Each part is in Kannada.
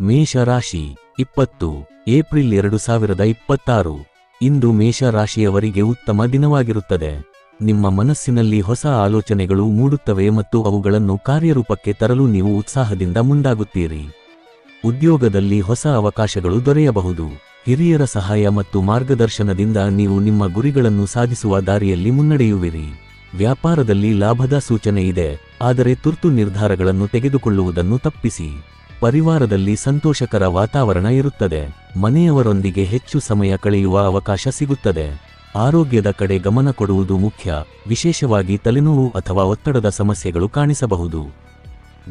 ಮೇಷರಾಶಿ 20 ಏಪ್ರಿಲ್ 2026 ಇಂದು ಮೇಷರಾಶಿಯವರಿಗೆ ಉತ್ತಮ ದಿನವಾಗಿರುತ್ತದೆ. ನಿಮ್ಮ ಮನಸ್ಸಿನಲ್ಲಿ ಹೊಸ ಆಲೋಚನೆಗಳು ಮೂಡುತ್ತವೆ ಮತ್ತು ಅವುಗಳನ್ನು ಕಾರ್ಯರೂಪಕ್ಕೆ ತರಲು ನೀವು ಉತ್ಸಾಹದಿಂದ ಮುಂದಾಗುತ್ತೀರಿ. ಉದ್ಯೋಗದಲ್ಲಿ ಹೊಸ ಅವಕಾಶಗಳು ದೊರೆಯಬಹುದು. ಹಿರಿಯರ ಸಹಾಯ ಮತ್ತು ಮಾರ್ಗದರ್ಶನದಿಂದ ನೀವು ನಿಮ್ಮ ಗುರಿಗಳನ್ನು ಸಾಧಿಸುವ ದಾರಿಯಲ್ಲಿ ಮುನ್ನಡೆಯುವಿರಿ. ವ್ಯಾಪಾರದಲ್ಲಿ ಲಾಭದ ಸೂಚನೆ ಇದೆ, ಆದರೆ ತುರ್ತು ನಿರ್ಧಾರಗಳನ್ನು ತೆಗೆದುಕೊಳ್ಳುವುದನ್ನು ತಪ್ಪಿಸಿ. ಪರಿವಾರದಲ್ಲಿ ಸಂತೋಷಕರ ವಾತಾವರಣ ಇರುತ್ತದೆ. ಮನೆಯವರೊಂದಿಗೆ ಹೆಚ್ಚು ಸಮಯ ಕಳೆಯುವ ಅವಕಾಶ ಸಿಗುತ್ತದೆ. ಆರೋಗ್ಯದ ಕಡೆ ಗಮನ ಕೊಡುವುದು ಮುಖ್ಯ, ವಿಶೇಷವಾಗಿ ತಲೆನೋವು ಅಥವಾ ಒತ್ತಡದ ಸಮಸ್ಯೆಗಳು ಕಾಣಿಸಬಹುದು.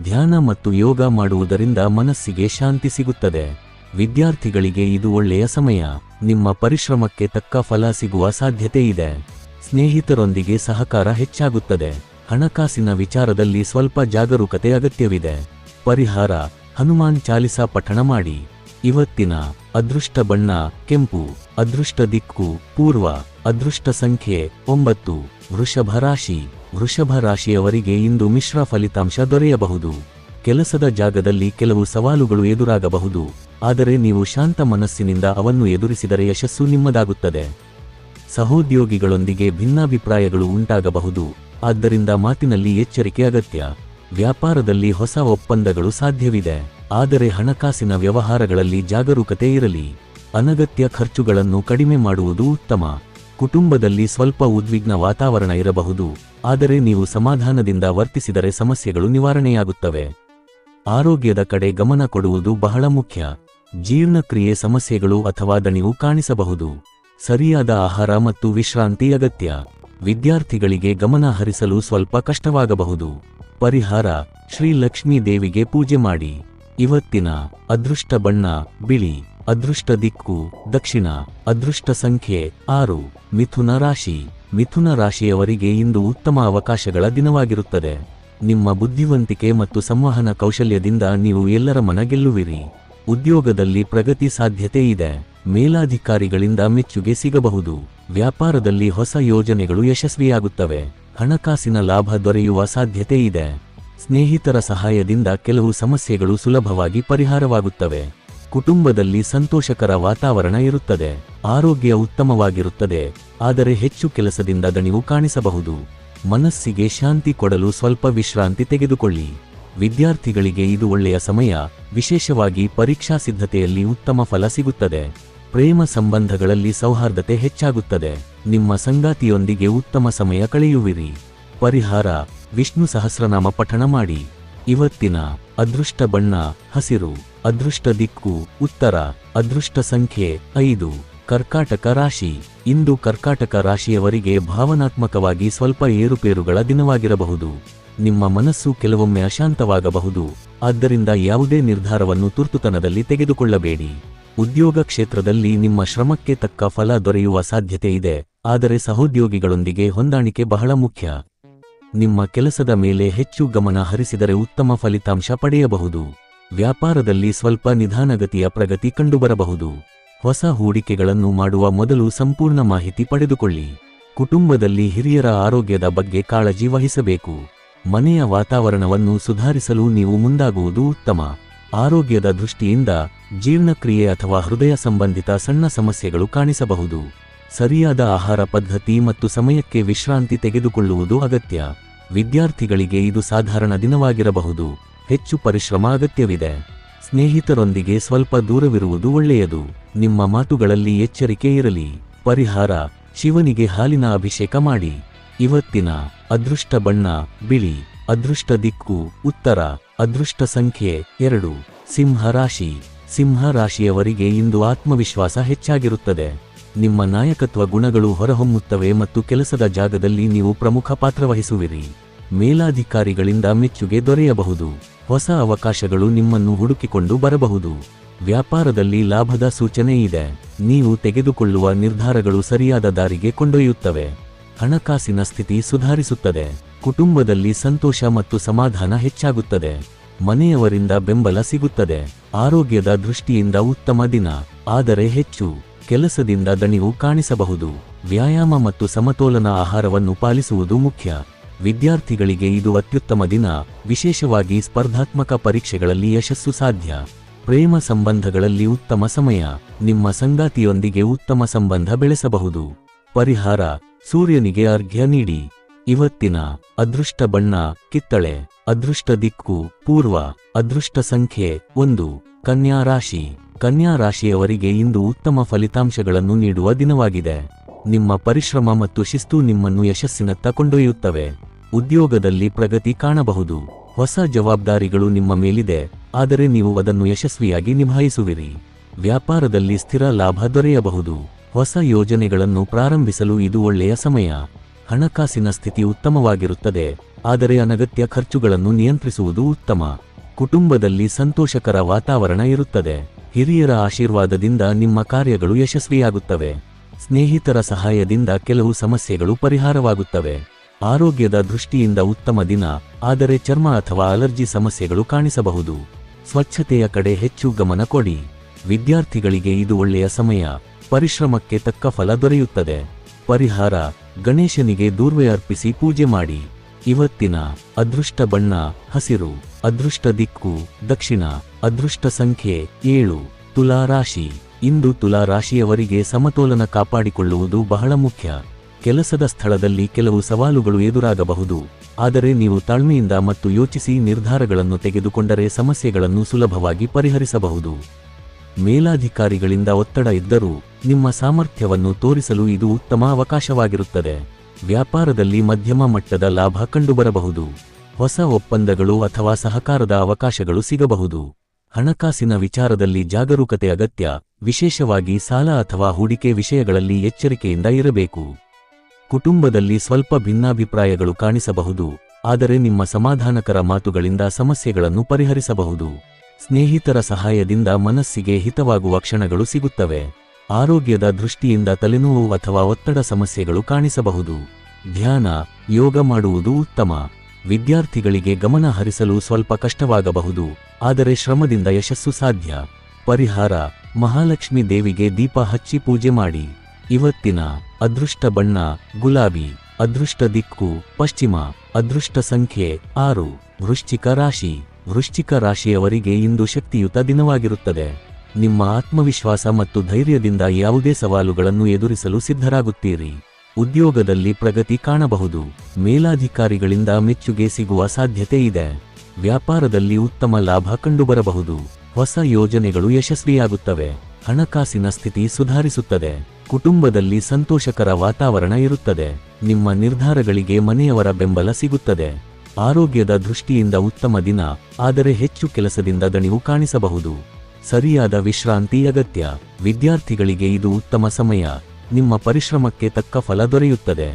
ಧ್ಯಾನ ಮತ್ತು ಯೋಗ ಮಾಡುವುದರಿಂದ ಮನಸ್ಸಿಗೆ ಶಾಂತಿ ಸಿಗುತ್ತದೆ. ವಿದ್ಯಾರ್ಥಿಗಳಿಗೆ ಇದು ಒಳ್ಳೆಯ ಸಮಯ. ನಿಮ್ಮ ಪರಿಶ್ರಮಕ್ಕೆ ತಕ್ಕ ಫಲ ಸಿಗುವ ಸಾಧ್ಯತೆ ಇದೆ. ಸ್ನೇಹಿತರೊಂದಿಗೆ ಸಹಕಾರ ಹೆಚ್ಚಾಗುತ್ತದೆ. ಹಣಕಾಸಿನ ವಿಚಾರದಲ್ಲಿ ಸ್ವಲ್ಪ ಜಾಗರೂಕತೆ ಅಗತ್ಯವಿದೆ. ಪರಿಹಾರ: ಹನುಮಾನ್ ಚಾಲಿಸಾ ಪಠಣ ಮಾಡಿ. ಇವತ್ತಿನ ಅದೃಷ್ಟ ಬಣ್ಣ ಕೆಂಪು. ಅದೃಷ್ಟ ದಿಕ್ಕು ಪೂರ್ವ. ಅದೃಷ್ಟ ಸಂಖ್ಯೆ 9. ವೃಷಭ ರಾಶಿ. ವೃಷಭ ರಾಶಿಯವರಿಗೆ ಇಂದು ಮಿಶ್ರ ಫಲಿತಾಂಶ ದೊರೆಯಬಹುದು. ಕೆಲಸದ ಜಾಗದಲ್ಲಿ ಕೆಲವು ಸವಾಲುಗಳು ಎದುರಾಗಬಹುದು, ಆದರೆ ನೀವು ಶಾಂತ ಮನಸ್ಸಿನಿಂದ ಅವನ್ನು ಎದುರಿಸಿದರೆ ಯಶಸ್ಸು ನಿಮ್ಮದಾಗುತ್ತದೆ. ಸಹೋದ್ಯೋಗಿಗಳೊಂದಿಗೆ ಭಿನ್ನಾಭಿಪ್ರಾಯಗಳು ಉಂಟಾಗಬಹುದು, ಆದ್ದರಿಂದ ಮಾತಿನಲ್ಲಿ ಎಚ್ಚರಿಕೆ ಅಗತ್ಯ. ವ್ಯಾಪಾರದಲ್ಲಿ ಹೊಸ ಒಪ್ಪಂದಗಳು ಸಾಧ್ಯವಿದೆ, ಆದರೆ ಹಣಕಾಸಿನ ವ್ಯವಹಾರಗಳಲ್ಲಿ ಜಾಗರೂಕತೆ ಇರಲಿ. ಅನಗತ್ಯ ಖರ್ಚುಗಳನ್ನು ಕಡಿಮೆ ಮಾಡುವುದು ಉತ್ತಮ. ಕುಟುಂಬದಲ್ಲಿ ಸ್ವಲ್ಪ ಉದ್ವಿಗ್ನ ವಾತಾವರಣ ಇರಬಹುದು, ಆದರೆ ನೀವು ಸಮಾಧಾನದಿಂದ ವರ್ತಿಸಿದರೆ ಸಮಸ್ಯೆಗಳು ನಿವಾರಣೆಯಾಗುತ್ತವೆ. ಆರೋಗ್ಯದ ಕಡೆ ಗಮನ ಕೊಡುವುದು ಬಹಳ ಮುಖ್ಯ. ಜೀರ್ಣಕ್ರಿಯೆ ಸಮಸ್ಯೆಗಳು ಅಥವಾ ದಣಿವು ಕಾಣಿಸಬಹುದು. ಸರಿಯಾದ ಆಹಾರ ಮತ್ತು ವಿಶ್ರಾಂತಿ ಅಗತ್ಯ. ವಿದ್ಯಾರ್ಥಿಗಳಿಗೆ ಗಮನ ಹರಿಸಲು ಸ್ವಲ್ಪ ಕಷ್ಟವಾಗಬಹುದು. ಪರಿಹಾರ: ಶ್ರೀ ಲಕ್ಷ್ಮೀ ದೇವಿಗೆ ಪೂಜೆ ಮಾಡಿ. ಇವತ್ತಿನ ಅದೃಷ್ಟ ಬಣ್ಣ ಬಿಳಿ. ಅದೃಷ್ಟ ದಿಕ್ಕು ದಕ್ಷಿಣ. ಅದೃಷ್ಟ ಸಂಖ್ಯೆ 6. ಮಿಥುನ ರಾಶಿ. ಮಿಥುನ ರಾಶಿಯವರಿಗೆ ಇಂದು ಉತ್ತಮ ಅವಕಾಶಗಳ ದಿನವಾಗಿರುತ್ತದೆ. ನಿಮ್ಮ ಬುದ್ಧಿವಂತಿಕೆ ಮತ್ತು ಸಂವಹನ ಕೌಶಲ್ಯದಿಂದ ನೀವು ಎಲ್ಲರ ಮನ ಗೆಲ್ಲುವಿರಿ. ಉದ್ಯೋಗದಲ್ಲಿ ಪ್ರಗತಿ ಸಾಧ್ಯತೆ ಇದೆ. ಮೇಲಾಧಿಕಾರಿಗಳಿಂದ ಮೆಚ್ಚುಗೆ ಸಿಗಬಹುದು. ವ್ಯಾಪಾರದಲ್ಲಿ ಹೊಸ ಯೋಜನೆಗಳು ಯಶಸ್ವಿಯಾಗುತ್ತವೆ. ಹಣಕಾಸಿನ ಲಾಭ ದೊರೆಯುವ ಸಾಧ್ಯತೆ ಇದೆ. ಸ್ನೇಹಿತರ ಸಹಾಯದಿಂದ ಕೆಲವು ಸಮಸ್ಯೆಗಳು ಸುಲಭವಾಗಿ ಪರಿಹಾರವಾಗುತ್ತವೆ. ಕುಟುಂಬದಲ್ಲಿ ಸಂತೋಷಕರ ವಾತಾವರಣ ಇರುತ್ತದೆ. ಆರೋಗ್ಯ ಉತ್ತಮವಾಗಿರುತ್ತದೆ, ಆದರೆ ಹೆಚ್ಚು ಕೆಲಸದಿಂದ ದಣಿವು ಕಾಣಿಸಬಹುದು. ಮನಸ್ಸಿಗೆ ಶಾಂತಿ ಕೊಡಲು ಸ್ವಲ್ಪ ವಿಶ್ರಾಂತಿ ತೆಗೆದುಕೊಳ್ಳಿ. ವಿದ್ಯಾರ್ಥಿಗಳಿಗೆ ಇದು ಒಳ್ಳೆಯ ಸಮಯ, ವಿಶೇಷವಾಗಿ ಪರೀಕ್ಷಾ ಸಿದ್ಧತೆಯಲ್ಲಿ ಉತ್ತಮ ಫಲ ಸಿಗುತ್ತದೆ. ಪ್ರೇಮ ಸಂಬಂಧಗಳಲ್ಲಿ ಸೌಹಾರ್ದತೆ ಹೆಚ್ಚಾಗುತ್ತದೆ. ನಿಮ್ಮ ಸಂಗಾತಿಯೊಂದಿಗೆ ಉತ್ತಮ ಸಮಯ ಕಳೆಯುವಿರಿ. ಪರಿಹಾರ: ವಿಷ್ಣು ಸಹಸ್ರನಾಮ ಪಠಣ ಮಾಡಿ. ಇವತ್ತಿನ ಅದೃಷ್ಟ ಬಣ್ಣ ಹಸಿರು. ಅದೃಷ್ಟ ದಿಕ್ಕು ಉತ್ತರ. ಅದೃಷ್ಟ ಸಂಖ್ಯೆ 5. ಕರ್ಕಾಟಕ ರಾಶಿ. ಇಂದು ಕರ್ಕಾಟಕ ರಾಶಿಯವರಿಗೆ ಭಾವನಾತ್ಮಕವಾಗಿ ಸ್ವಲ್ಪ ಏರುಪೇರುಗಳ ದಿನವಾಗಿರಬಹುದು. ನಿಮ್ಮ ಮನಸ್ಸು ಕೆಲವೊಮ್ಮೆ ಅಶಾಂತವಾಗಬಹುದು, ಆದ್ದರಿಂದ ಯಾವುದೇ ನಿರ್ಧಾರವನ್ನು ತುರ್ತುತನದಲ್ಲಿ ತೆಗೆದುಕೊಳ್ಳಬೇಡಿ. ಉದ್ಯೋಗ ಕ್ಷೇತ್ರದಲ್ಲಿ ನಿಮ್ಮ ಶ್ರಮಕ್ಕೆ ತಕ್ಕ ಫಲ ದೊರೆಯುವ ಸಾಧ್ಯತೆ ಇದೆ, ಆದರೆ ಸಹೋದ್ಯೋಗಿಗಳೊಂದಿಗೆ ಹೊಂದಾಣಿಕೆ ಬಹಳ ಮುಖ್ಯ. ನಿಮ್ಮ ಕೆಲಸದ ಮೇಲೆ ಹೆಚ್ಚು ಗಮನ ಹರಿಸಿದರೆ ಉತ್ತಮ ಫಲಿತಾಂಶ ಪಡೆಯಬಹುದು. ವ್ಯಾಪಾರದಲ್ಲಿ ಸ್ವಲ್ಪ ನಿಧಾನಗತಿಯ ಪ್ರಗತಿ ಕಂಡುಬರಬಹುದು. ಹೊಸ ಹೂಡಿಕೆಗಳನ್ನು ಮಾಡುವ ಮೊದಲು ಸಂಪೂರ್ಣ ಮಾಹಿತಿ ಪಡೆದುಕೊಳ್ಳಿ. ಕುಟುಂಬದಲ್ಲಿ ಹಿರಿಯರ ಆರೋಗ್ಯದ ಬಗ್ಗೆ ಕಾಳಜಿ ವಹಿಸಬೇಕು. ಮನೆಯ ವಾತಾವರಣವನ್ನು ಸುಧಾರಿಸಲು ನೀವು ಮುಂದಾಗುವುದು ಉತ್ತಮ. ಆರೋಗ್ಯದ ದೃಷ್ಟಿಯಿಂದ ಜೀರ್ಣಕ್ರಿಯೆ ಅಥವಾ ಹೃದಯ ಸಂಬಂಧಿತ ಸಣ್ಣ ಸಮಸ್ಯೆಗಳು ಕಾಣಿಸಬಹುದು. ಸರಿಯಾದ ಆಹಾರ ಪದ್ಧತಿ ಮತ್ತು ಸಮಯಕ್ಕೆ ವಿಶ್ರಾಂತಿ ತೆಗೆದುಕೊಳ್ಳುವುದು ಅಗತ್ಯ. ವಿದ್ಯಾರ್ಥಿಗಳಿಗೆ ಇದು ಸಾಧಾರಣ ದಿನವಾಗಿರಬಹುದು, ಹೆಚ್ಚು ಪರಿಶ್ರಮ ಅಗತ್ಯವಿದೆ. ಸ್ನೇಹಿತರೊಂದಿಗೆ ಸ್ವಲ್ಪ ದೂರವಿರುವುದು ಒಳ್ಳೆಯದು. ನಿಮ್ಮ ಮಾತುಗಳಲ್ಲಿ ಎಚ್ಚರಿಕೆ ಇರಲಿ. ಪರಿಹಾರ: ಶಿವನಿಗೆ ಹಾಲಿನ ಅಭಿಷೇಕ ಮಾಡಿ. ಇವತ್ತಿನ ಅದೃಷ್ಟ ಬಣ್ಣ ಬಿಳಿ. ಅದೃಷ್ಟ ದಿಕ್ಕು ಉತ್ತರ. ಅದೃಷ್ಟ ಸಂಖ್ಯೆ 2. ಸಿಂಹ ರಾಶಿ. ಸಿಂಹ ರಾಶಿಯವರಿಗೆ ಇಂದು ಆತ್ಮವಿಶ್ವಾಸ ಹೆಚ್ಚಾಗಿರುತ್ತದೆ. ನಿಮ್ಮ ನಾಯಕತ್ವ ಗುಣಗಳು ಹೊರಹೊಮ್ಮುತ್ತವೆ ಮತ್ತು ಕೆಲಸದ ಜಾಗದಲ್ಲಿ ನೀವು ಪ್ರಮುಖ ಪಾತ್ರ ವಹಿಸುವಿರಿ. ಮೇಲಾಧಿಕಾರಿಗಳಿಂದ ಮೆಚ್ಚುಗೆ ದೊರೆಯಬಹುದು. ಹೊಸ ಅವಕಾಶಗಳು ನಿಮ್ಮನ್ನು ಹುಡುಕಿಕೊಂಡು ಬರಬಹುದು. ವ್ಯಾಪಾರದಲ್ಲಿ ಲಾಭದ ಸೂಚನೆ ಇದೆ. ನೀವು ತೆಗೆದುಕೊಳ್ಳುವ ನಿರ್ಧಾರಗಳು ಸರಿಯಾದ ದಾರಿಗೆ ಕೊಂಡೊಯ್ಯುತ್ತವೆ. ಹಣಕಾಸಿನ ಸ್ಥಿತಿ ಸುಧಾರಿಸುತ್ತದೆ. ಕುಟುಂಬದಲ್ಲಿ ಸಂತೋಷ ಮತ್ತು ಸಮಾಧಾನ ಹೆಚ್ಚಾಗುತ್ತದೆ. ಮನೆಯವರಿಂದ ಬೆಂಬಲ ಸಿಗುತ್ತದೆ. ಆರೋಗ್ಯದ ದೃಷ್ಟಿಯಿಂದ ಉತ್ತಮ ದಿನ, ಆದರೆ ಹೆಚ್ಚು ಕೆಲಸದಿಂದ ದಣಿವು ಕಾಣಿಸಬಹುದು. ವ್ಯಾಯಾಮ ಮತ್ತು ಸಮತೋಲನ ಆಹಾರವನ್ನು ಪಾಲಿಸುವುದು ಮುಖ್ಯ. ವಿದ್ಯಾರ್ಥಿಗಳಿಗೆ ಇದು ಅತ್ಯುತ್ತಮ ದಿನ, ವಿಶೇಷವಾಗಿ ಸ್ಪರ್ಧಾತ್ಮಕ ಪರೀಕ್ಷೆಗಳಲ್ಲಿ ಯಶಸ್ಸು ಸಾಧ್ಯ. ಪ್ರೇಮ ಸಂಬಂಧಗಳಲ್ಲಿ ಉತ್ತಮ ಸಮಯ. ನಿಮ್ಮ ಸಂಗಾತಿಯೊಂದಿಗೆ ಉತ್ತಮ ಸಂಬಂಧ ಬೆಳೆಸಬಹುದು. ಪರಿಹಾರ: ಸೂರ್ಯನಿಗೆ ಅರ್ಘ್ಯ ನೀಡಿ. ಇವತ್ತಿನ ಅದೃಷ್ಟ ಬಣ್ಣ ಕಿತ್ತಳೆ. ಅದೃಷ್ಟ ದಿಕ್ಕು ಪೂರ್ವ. ಅದೃಷ್ಟ ಸಂಖ್ಯೆ 1. ಕನ್ಯಾ ರಾಶಿ. ಕನ್ಯಾ ರಾಶಿಯವರಿಗೆ ಇಂದು ಉತ್ತಮ ಫಲಿತಾಂಶಗಳನ್ನು ನೀಡುವ ದಿನವಾಗಿದೆ. ನಿಮ್ಮ ಪರಿಶ್ರಮ ಮತ್ತು ಶಿಸ್ತು ನಿಮ್ಮನ್ನು ಯಶಸ್ಸಿನತ್ತ ಕೊಂಡೊಯ್ಯುತ್ತವೆ. ಉದ್ಯೋಗದಲ್ಲಿ ಪ್ರಗತಿ ಕಾಣಬಹುದು. ಹೊಸ ಜವಾಬ್ದಾರಿಗಳು ನಿಮ್ಮ ಮೇಲಿದೆ, ಆದರೆ ನೀವು ಅದನ್ನು ಯಶಸ್ವಿಯಾಗಿ ನಿಭಾಯಿಸುವಿರಿ. ವ್ಯಾಪಾರದಲ್ಲಿ ಸ್ಥಿರ ಲಾಭ ದೊರೆಯಬಹುದು. ಹೊಸ ಯೋಜನೆಗಳನ್ನು ಪ್ರಾರಂಭಿಸಲು ಇದು ಒಳ್ಳೆಯ ಸಮಯ. ಹಣಕಾಸಿನ ಸ್ಥಿತಿ ಉತ್ತಮವಾಗಿರುತ್ತದೆ, ಆದರೆ ಅನಗತ್ಯ ಖರ್ಚುಗಳನ್ನು ನಿಯಂತ್ರಿಸುವುದು ಉತ್ತಮ. ಕುಟುಂಬದಲ್ಲಿ ಸಂತೋಷಕರ ವಾತಾವರಣ ಇರುತ್ತದೆ. ಹಿರಿಯರ ಆಶೀರ್ವಾದದಿಂದ ನಿಮ್ಮ ಕಾರ್ಯಗಳು ಯಶಸ್ವಿಯಾಗುತ್ತವೆ. ಸ್ನೇಹಿತರ ಸಹಾಯದಿಂದ ಕೆಲವು ಸಮಸ್ಯೆಗಳು ಪರಿಹಾರವಾಗುತ್ತವೆ. ಆರೋಗ್ಯದ ದೃಷ್ಟಿಯಿಂದ ಉತ್ತಮ ದಿನ, ಆದರೆ ಚರ್ಮ ಅಥವಾ ಅಲರ್ಜಿ ಸಮಸ್ಯೆಗಳು ಕಾಣಿಸಬಹುದು. ಸ್ವಚ್ಛತೆಯ ಕಡೆ ಹೆಚ್ಚು ಗಮನ ಕೊಡಿ. ವಿದ್ಯಾರ್ಥಿಗಳಿಗೆ ಇದು ಒಳ್ಳೆಯ ಸಮಯ. ಪರಿಶ್ರಮಕ್ಕೆ ತಕ್ಕ ಫಲ ದೊರೆಯುತ್ತದೆ. ಪರಿಹಾರ: ಗಣೇಶನಿಗೆ ದೂರ್ವೆ ಅರ್ಪಿಸಿ ಪೂಜೆ ಮಾಡಿ. ಇವತ್ತಿನ ಅದೃಷ್ಟ ಬಣ್ಣ ಹಸಿರು. ಅದೃಷ್ಟ ದಿಕ್ಕು ದಕ್ಷಿಣ. ಅದೃಷ್ಟ ಸಂಖ್ಯೆ 7. ತುಲಾ ರಾಶಿ. ಇಂದು ತುಲಾ ರಾಶಿಯವರಿಗೆ ಸಮತೋಲನ ಕಾಪಾಡಿಕೊಳ್ಳುವುದು ಬಹಳ ಮುಖ್ಯ. ಕೆಲಸದ ಸ್ಥಳದಲ್ಲಿ ಕೆಲವು ಸವಾಲುಗಳು ಎದುರಾಗಬಹುದು, ಆದರೆ ನೀವು ತಾಳ್ಮೆಯಿಂದ ಮತ್ತು ಯೋಚಿಸಿ ನಿರ್ಧಾರಗಳನ್ನು ತೆಗೆದುಕೊಂಡರೆ ಸಮಸ್ಯೆಗಳನ್ನು ಸುಲಭವಾಗಿ ಪರಿಹರಿಸಬಹುದು. ಮೇಲಾಧಿಕಾರಿಗಳಿಂದ ಒತ್ತಡ ಇದ್ದರೂ ನಿಮ್ಮ ಸಾಮರ್ಥ್ಯವನ್ನು ತೋರಿಸಲು ಇದು ಉತ್ತಮ ಅವಕಾಶವಾಗಿರುತ್ತದೆ. ವ್ಯಾಪಾರದಲ್ಲಿ ಮಧ್ಯಮ ಮಟ್ಟದ ಲಾಭ ಕಂಡುಬರಬಹುದು. ಹೊಸ ಒಪ್ಪಂದಗಳು ಅಥವಾ ಸಹಕಾರದ ಅವಕಾಶಗಳು ಸಿಗಬಹುದು. ಹಣಕಾಸಿನ ವಿಚಾರದಲ್ಲಿ ಜಾಗರೂಕತೆ ಅಗತ್ಯ, ವಿಶೇಷವಾಗಿ ಸಾಲ ಅಥವಾ ಹೂಡಿಕೆ ವಿಷಯಗಳಲ್ಲಿ ಎಚ್ಚರಿಕೆಯಿಂದ ಇರಬೇಕು. ಕುಟುಂಬದಲ್ಲಿ ಸ್ವಲ್ಪ ಭಿನ್ನಾಭಿಪ್ರಾಯಗಳು ಕಾಣಿಸಬಹುದು, ಆದರೆ ನಿಮ್ಮ ಸಮಾಧಾನಕರ ಮಾತುಗಳಿಂದ ಸಮಸ್ಯೆಗಳನ್ನು ಪರಿಹರಿಸಬಹುದು. ಸ್ನೇಹಿತರ ಸಹಾಯದಿಂದ ಮನಸ್ಸಿಗೆ ಹಿತವಾಗುವ ಕ್ಷಣಗಳು ಸಿಗುತ್ತವೆ. ಆರೋಗ್ಯದ ದೃಷ್ಟಿಯಿಂದ ತಲೆನೋವು ಅಥವಾ ಒತ್ತಡ ಸಮಸ್ಯೆಗಳು ಕಾಣಿಸಬಹುದು. ಧ್ಯಾನ, ಯೋಗ ಮಾಡುವುದು ಉತ್ತಮ. ವಿದ್ಯಾರ್ಥಿಗಳಿಗೆ ಗಮನ ಹರಿಸಲು ಸ್ವಲ್ಪ ಕಷ್ಟವಾಗಬಹುದು, ಆದರೆ ಶ್ರಮದಿಂದ ಯಶಸ್ಸು ಸಾಧ್ಯ. ಪರಿಹಾರ: ಮಹಾಲಕ್ಷ್ಮಿ ದೇವಿಗೆ ದೀಪ ಹಚ್ಚಿ ಪೂಜೆ ಮಾಡಿ. ಇವತ್ತಿನ ಅದೃಷ್ಟ ಬಣ್ಣ ಗುಲಾಬಿ. ಅದೃಷ್ಟ ದಿಕ್ಕು ಪಶ್ಚಿಮ. ಅದೃಷ್ಟ ಸಂಖ್ಯೆ 6. ವೃಶ್ಚಿಕ ರಾಶಿ. ವೃಶ್ಚಿಕ ರಾಶಿಯವರಿಗೆ ಇಂದು ಶಕ್ತಿಯುತ ದಿನವಾಗಿರುತ್ತದೆ. ನಿಮ್ಮ ಆತ್ಮವಿಶ್ವಾಸ ಮತ್ತು ಧೈರ್ಯದಿಂದ ಯಾವುದೇ ಸವಾಲುಗಳನ್ನು ಎದುರಿಸಲು ಸಿದ್ಧರಾಗುತ್ತೀರಿ. ಉದ್ಯೋಗದಲ್ಲಿ ಪ್ರಗತಿ ಕಾಣಬಹುದು. ಮೇಲಾಧಿಕಾರಿಗಳಿಂದ ಮೆಚ್ಚುಗೆ ಸಿಗುವ ಸಾಧ್ಯತೆ ಇದೆ. ವ್ಯಾಪಾರದಲ್ಲಿ ಉತ್ತಮ ಲಾಭ ಕಂಡುಬರಬಹುದು. ಹೊಸ ಯೋಜನೆಗಳು ಯಶಸ್ವಿಯಾಗುತ್ತವೆ. ಹಣಕಾಸಿನ ಸ್ಥಿತಿ ಸುಧಾರಿಸುತ್ತದೆ. ಕುಟುಂಬದಲ್ಲಿ ಸಂತೋಷಕರ ವಾತಾವರಣ ಇರುತ್ತದೆ. ನಿಮ್ಮ ನಿರ್ಧಾರಗಳಿಗೆ ಮನೆಯವರ ಬೆಂಬಲ ಸಿಗುತ್ತದೆ. ಆರೋಗ್ಯದ ದೃಷ್ಟಿಯಿಂದ ಉತ್ತಮ ದಿನ, ಆದರೆ ಹೆಚ್ಚು ಕೆಲಸದಿಂದ ದಣಿವು ಕಾಣಿಸಬಹುದು. ಸರಿಯಾದ ವಿಶ್ರಾಂತಿ ಅಗತ್ಯ. ವಿದ್ಯಾರ್ಥಿಗಳಿಗೆ ಇದು ಉತ್ತಮ ಸಮಯ. ನಿಮ್ಮ ಪರಿಶ್ರಮಕ್ಕೆ ತಕ್ಕ ಫಲ ದೊರೆಯುತ್ತದೆ.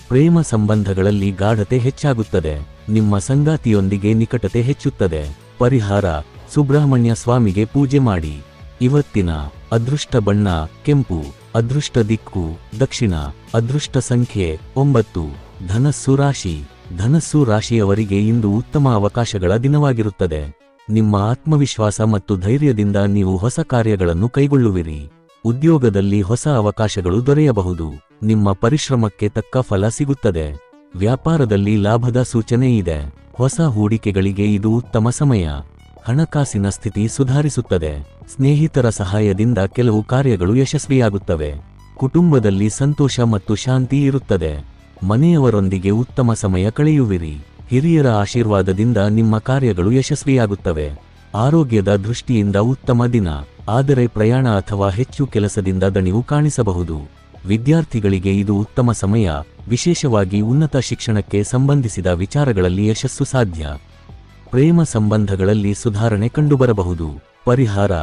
ಪ್ರೇಮ ಸಂಬಂಧಗಳಲ್ಲಿ ಗಾಢತೆ ಹೆಚ್ಚಾಗುತ್ತದೆ. ನಿಮ್ಮ ಸಂಗಾತಿಯೊಂದಿಗೆ ನಿಕಟತೆ ಹೆಚ್ಚುತ್ತದೆ. ಪರಿಹಾರ: ಸುಬ್ರಹ್ಮಣ್ಯ ಸ್ವಾಮಿಗೆ ಪೂಜೆ ಮಾಡಿ. ಇವತ್ತಿನ ಅದೃಷ್ಟ ಬಣ್ಣ ಕೆಂಪು. ಅದೃಷ್ಟ ದಿಕ್ಕು ದಕ್ಷಿಣ. ಅದೃಷ್ಟ ಸಂಖ್ಯೆ 9. ಧನಸ್ಸು ರಾಶಿ. ಧನಸ್ಸು ರಾಶಿಯವರಿಗೆ ಇಂದು ಉತ್ತಮ ಅವಕಾಶಗಳ ದಿನವಾಗಿರುತ್ತದೆ. ನಿಮ್ಮ ಆತ್ಮವಿಶ್ವಾಸ ಮತ್ತು ಧೈರ್ಯದಿಂದ ನೀವು ಹೊಸ ಕಾರ್ಯಗಳನ್ನು ಕೈಗೊಳ್ಳುವಿರಿ. ಉದ್ಯೋಗದಲ್ಲಿ ಹೊಸ ಅವಕಾಶಗಳು ದೊರೆಯಬಹುದು. ನಿಮ್ಮ ಪರಿಶ್ರಮಕ್ಕೆ ತಕ್ಕ ಫಲ ಸಿಗುತ್ತದೆ. ವ್ಯಾಪಾರದಲ್ಲಿ ಲಾಭದ ಸೂಚನೆ ಇದೆ. ಹೊಸ ಹೂಡಿಕೆಗಳಿಗೆ ಇದು ಉತ್ತಮ ಸಮಯ. ಹಣಕಾಸಿನ ಸ್ಥಿತಿ ಸುಧಾರಿಸುತ್ತದೆ. ಸ್ನೇಹಿತರ ಸಹಾಯದಿಂದ ಕೆಲವು ಕಾರ್ಯಗಳು ಯಶಸ್ವಿಯಾಗುತ್ತವೆ. ಕುಟುಂಬದಲ್ಲಿ ಸಂತೋಷ ಮತ್ತು ಶಾಂತಿ ಇರುತ್ತದೆ. ಮನೆಯವರೊಂದಿಗೆ ಉತ್ತಮ ಸಮಯ ಕಳೆಯುವಿರಿ. ಹಿರಿಯರ ಆಶೀರ್ವಾದದಿಂದ ನಿಮ್ಮ ಕಾರ್ಯಗಳು ಯಶಸ್ವಿಯಾಗುತ್ತವೆ. ಆರೋಗ್ಯದ ದೃಷ್ಟಿಯಿಂದ ಉತ್ತಮ ದಿನ, ಆದರೆ ಪ್ರಯಾಣ ಅಥವಾ ಹೆಚ್ಚು ಕೆಲಸದಿಂದ ದಣಿವು ಕಾಣಿಸಬಹುದು. ವಿದ್ಯಾರ್ಥಿಗಳಿಗೆ ಇದು ಉತ್ತಮ ಸಮಯ, ವಿಶೇಷವಾಗಿ ಉನ್ನತ ಶಿಕ್ಷಣಕ್ಕೆ ಸಂಬಂಧಿಸಿದ ವಿಚಾರಗಳಲ್ಲಿ ಯಶಸ್ಸು ಸಾಧ್ಯ. ಪ್ರೇಮ ಸಂಬಂಧಗಳಲ್ಲಿ ಸುಧಾರಣೆ ಕಂಡುಬರಬಹುದು. ಪರಿಹಾರ: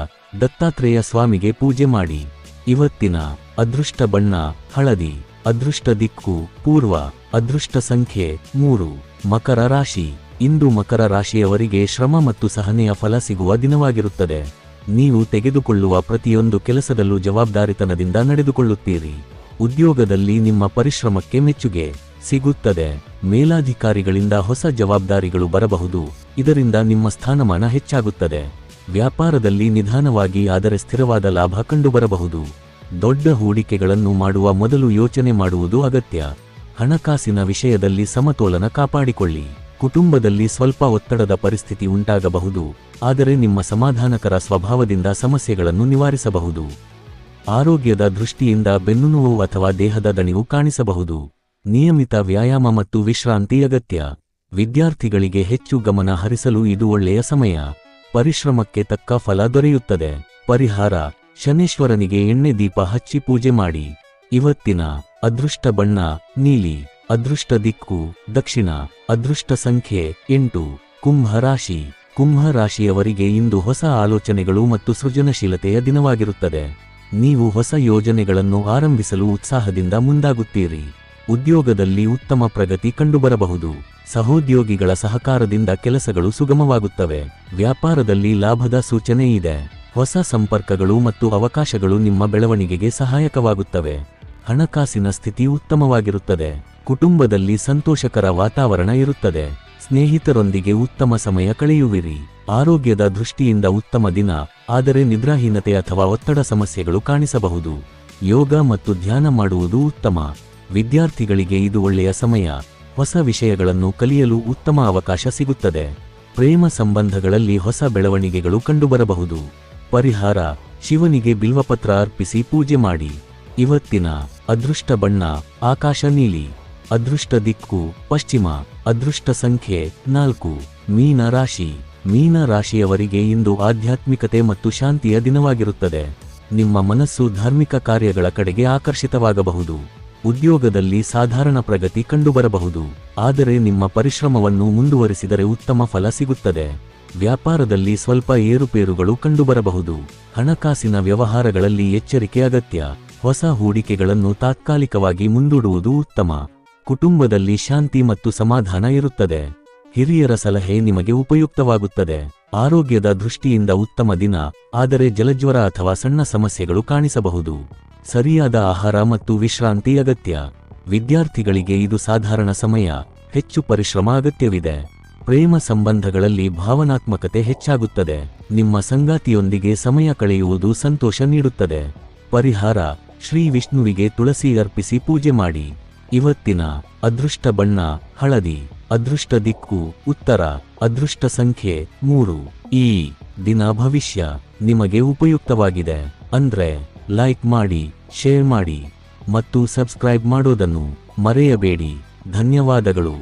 ದತ್ತಾತ್ರೇಯ ಸ್ವಾಮಿಗೆ ಪೂಜೆ ಮಾಡಿ. ಇವತ್ತಿನ ಅದೃಷ್ಟ ಬಣ್ಣ ಹಳದಿ. ಅದೃಷ್ಟ ದಿಕ್ಕು ಪೂರ್ವ. ಅದೃಷ್ಟ ಸಂಖ್ಯೆ 3. ಮಕರ ರಾಶಿ. ಇಂದು ಮಕರ ರಾಶಿಯವರಿಗೆ ಶ್ರಮ ಮತ್ತು ಸಹನೆಯ ಫಲ ಸಿಗುವ ದಿನವಾಗಿರುತ್ತದೆ. ನೀವು ತೆಗೆದುಕೊಳ್ಳುವ ಪ್ರತಿಯೊಂದು ಕೆಲಸದಲ್ಲೂ ಜವಾಬ್ದಾರಿತನದಿಂದ ನಡೆದುಕೊಳ್ಳುತ್ತೀರಿ. ಉದ್ಯೋಗದಲ್ಲಿ ನಿಮ್ಮ ಪರಿಶ್ರಮಕ್ಕೆ ಮೆಚ್ಚುಗೆ ಸಿಗುತ್ತದೆ. ಮೇಲಾಧಿಕಾರಿಗಳಿಂದ ಹೊಸ ಜವಾಬ್ದಾರಿಗಳು ಬರಬಹುದು, ಇದರಿಂದ ನಿಮ್ಮ ಸ್ಥಾನಮಾನ ಹೆಚ್ಚಾಗುತ್ತದೆ. ವ್ಯಾಪಾರದಲ್ಲಿ ನಿಧಾನವಾಗಿ ಆದರೆ ಸ್ಥಿರವಾದ ಲಾಭ ಕಂಡುಬರಬಹುದು. ದೊಡ್ಡ ಹೂಡಿಕೆಗಳನ್ನು ಮಾಡುವ ಮೊದಲು ಯೋಚನೆ ಮಾಡುವುದು ಅಗತ್ಯ. ಹಣಕಾಸಿನ ವಿಷಯದಲ್ಲಿ ಸಮತೋಲನ ಕಾಪಾಡಿಕೊಳ್ಳಿ. ಕುಟುಂಬದಲ್ಲಿ ಸ್ವಲ್ಪ ಒತ್ತಡದ ಪರಿಸ್ಥಿತಿ ಉಂಟಾಗಬಹುದು, ಆದರೆ ನಿಮ್ಮ ಸಮಾಧಾನಕರ ಸ್ವಭಾವದಿಂದ ಸಮಸ್ಯೆಗಳನ್ನು ನಿವಾರಿಸಬಹುದು. ಆರೋಗ್ಯದ ದೃಷ್ಟಿಯಿಂದ ಬೆನ್ನುನೋವು ಅಥವಾ ದೇಹದ ದಣಿವು ಕಾಣಿಸಬಹುದು. ನಿಯಮಿತ ವ್ಯಾಯಾಮ ಮತ್ತು ವಿಶ್ರಾಂತಿ ಅಗತ್ಯ. ವಿದ್ಯಾರ್ಥಿಗಳಿಗೆ ಹೆಚ್ಚು ಗಮನ ಹರಿಸಲು ಇದು ಒಳ್ಳೆಯ ಸಮಯ. ಪರಿಶ್ರಮಕ್ಕೆ ತಕ್ಕ ಫಲ ದೊರೆಯುತ್ತದೆ. ಪರಿಹಾರ: ಶನೇಶ್ವರನಿಗೆ ಎಣ್ಣೆ ದೀಪ ಹಚ್ಚಿ ಪೂಜೆ ಮಾಡಿ. ಇವತ್ತಿನ ಅದೃಷ್ಟ ಬಣ್ಣ ನೀಲಿ. ಅದೃಷ್ಟ ದಿಕ್ಕು ದಕ್ಷಿಣ. ಅದೃಷ್ಟ ಸಂಖ್ಯೆ 8. ಕುಂಭ ರಾಶಿ. ಕುಂಭ ರಾಶಿಯವರಿಗೆ ಇಂದು ಹೊಸ ಆಲೋಚನೆಗಳು ಮತ್ತು ಸೃಜನಶೀಲತೆಯ ದಿನವಾಗಿರುತ್ತದೆ. ನೀವು ಹೊಸ ಯೋಜನೆಗಳನ್ನು ಆರಂಭಿಸಲು ಉತ್ಸಾಹದಿಂದ ಮುಂದಾಗುತ್ತೀರಿ. ಉದ್ಯೋಗದಲ್ಲಿ ಉತ್ತಮ ಪ್ರಗತಿ ಕಂಡುಬರಬಹುದು. ಸಹೋದ್ಯೋಗಿಗಳ ಸಹಕಾರದಿಂದ ಕೆಲಸಗಳು ಸುಗಮವಾಗುತ್ತವೆ. ವ್ಯಾಪಾರದಲ್ಲಿ ಲಾಭದ ಸೂಚನೆ ಇದೆ. ಹೊಸ ಸಂಪರ್ಕಗಳು ಮತ್ತು ಅವಕಾಶಗಳು ನಿಮ್ಮ ಬೆಳವಣಿಗೆಗೆ ಸಹಾಯಕವಾಗುತ್ತವೆ. ಹಣಕಾಸಿನ ಸ್ಥಿತಿ ಉತ್ತಮವಾಗಿರುತ್ತದೆ. ಕುಟುಂಬದಲ್ಲಿ ಸಂತೋಷಕರ ವಾತಾವರಣ ಇರುತ್ತದೆ. ಸ್ನೇಹಿತರೊಂದಿಗೆ ಉತ್ತಮ ಸಮಯ ಕಳೆಯುವಿರಿ. ಆರೋಗ್ಯದ ದೃಷ್ಟಿಯಿಂದ ಉತ್ತಮ ದಿನ, ಆದರೆ ನಿದ್ರಾಹೀನತೆ ಅಥವಾ ಒತ್ತಡ ಸಮಸ್ಯೆಗಳು ಕಾಣಿಸಬಹುದು. ಯೋಗ ಮತ್ತು ಧ್ಯಾನ ಮಾಡುವುದು ಉತ್ತಮ. ವಿದ್ಯಾರ್ಥಿಗಳಿಗೆ ಇದು ಒಳ್ಳೆಯ ಸಮಯ. ಹೊಸ ವಿಷಯಗಳನ್ನು ಕಲಿಯಲು ಉತ್ತಮ ಅವಕಾಶ ಸಿಗುತ್ತದೆ. ಪ್ರೇಮ ಸಂಬಂಧಗಳಲ್ಲಿ ಹೊಸ ಬೆಳವಣಿಗೆಗಳು ಕಂಡುಬರಬಹುದು. ಪರಿಹಾರ: ಶಿವನಿಗೆ ಬಿಲ್ವಪತ್ರ ಅರ್ಪಿಸಿ ಪೂಜೆ ಮಾಡಿ. ಇವತ್ತಿನ ಅದೃಷ್ಟ ಬಣ್ಣ ಆಕಾಶ ನೀಲಿ. ಅದೃಷ್ಟ ದಿಕ್ಕು ಪಶ್ಚಿಮ. ಅದೃಷ್ಟ ಸಂಖ್ಯೆ 4. ಮೀನ ರಾಶಿ. ಮೀನ ರಾಶಿಯವರಿಗೆ ಇಂದು ಆಧ್ಯಾತ್ಮಿಕತೆ ಮತ್ತು ಶಾಂತಿಯ ದಿನವಾಗಿರುತ್ತದೆ. ನಿಮ್ಮ ಮನಸ್ಸು ಧಾರ್ಮಿಕ ಕಾರ್ಯಗಳ ಕಡೆಗೆ ಆಕರ್ಷಿತವಾಗಬಹುದು. ಉದ್ಯೋಗದಲ್ಲಿ ಸಾಧಾರಣ ಪ್ರಗತಿ ಕಂಡುಬರಬಹುದು, ಆದರೆ ನಿಮ್ಮ ಪರಿಶ್ರಮವನ್ನು ಮುಂದುವರಿಸಿದರೆ ಉತ್ತಮ ಫಲ ಸಿಗುತ್ತದೆ. ವ್ಯಾಪಾರದಲ್ಲಿ ಸ್ವಲ್ಪ ಏರುಪೇರುಗಳು ಕಂಡುಬರಬಹುದು. ಹಣಕಾಸಿನ ವ್ಯವಹಾರಗಳಲ್ಲಿ ಎಚ್ಚರಿಕೆ ಅಗತ್ಯ. ಹೊಸ ಹೂಡಿಕೆಗಳನ್ನು ತಾತ್ಕಾಲಿಕವಾಗಿ ಮುಂದೂಡುವುದು ಉತ್ತಮ. ಕುಟುಂಬದಲ್ಲಿ ಶಾಂತಿ ಮತ್ತು ಸಮಾಧಾನ ಇರುತ್ತದೆ. ಹಿರಿಯರ ಸಲಹೆ ನಿಮಗೆ ಉಪಯುಕ್ತವಾಗುತ್ತದೆ. ಆರೋಗ್ಯದ ದೃಷ್ಟಿಯಿಂದ ಉತ್ತಮ ದಿನ, ಆದರೆ ಜಲಜ್ವರ ಅಥವಾ ಸಣ್ಣ ಸಮಸ್ಯೆಗಳು ಕಾಣಿಸಬಹುದು. ಸರಿಯಾದ ಆಹಾರ ಮತ್ತು ವಿಶ್ರಾಂತಿ ಅಗತ್ಯ. ವಿದ್ಯಾರ್ಥಿಗಳಿಗೆ ಇದು ಸಾಧಾರಣ ಸಮಯ. ಹೆಚ್ಚು ಪರಿಶ್ರಮ ಅಗತ್ಯವಿದೆ. ಪ್ರೇಮ ಸಂಬಂಧಗಳಲ್ಲಿ ಭಾವನಾತ್ಮಕತೆ ಹೆಚ್ಚಾಗುತ್ತದೆ. ನಿಮ್ಮ ಸಂಗಾತಿಯೊಂದಿಗೆ ಸಮಯ ಕಳೆಯುವುದು ಸಂತೋಷ ನೀಡುತ್ತದೆ. ಪರಿಹಾರ: ಶ್ರೀ ವಿಷ್ಣುವಿಗೆ ತುಳಸಿ ಅರ್ಪಿಸಿ ಪೂಜೆ ಮಾಡಿ. ಇವತ್ತಿನ ಅದೃಷ್ಟ ಬಣ್ಣ ಹಳದಿ. ಅದೃಷ್ಟ ದಿಕ್ಕು ಉತ್ತರ. ಅದೃಷ್ಟ ಸಂಖ್ಯೆ 3. ಈ ದಿನ ಭವಿಷ್ಯ ನಿಮಗೆ ಉಪಯುಕ್ತವಾಗಿದೆ ಅಂದ್ರೆ ಲೈಕ್ ಮಾಡಿ, ಶೇರ್ ಮಾಡಿ ಮತ್ತು ಸಬ್ಸ್ಕ್ರೈಬ್ ಮಾಡೋದನ್ನು ಮರೆಯಬೇಡಿ. ಧನ್ಯವಾದಗಳು.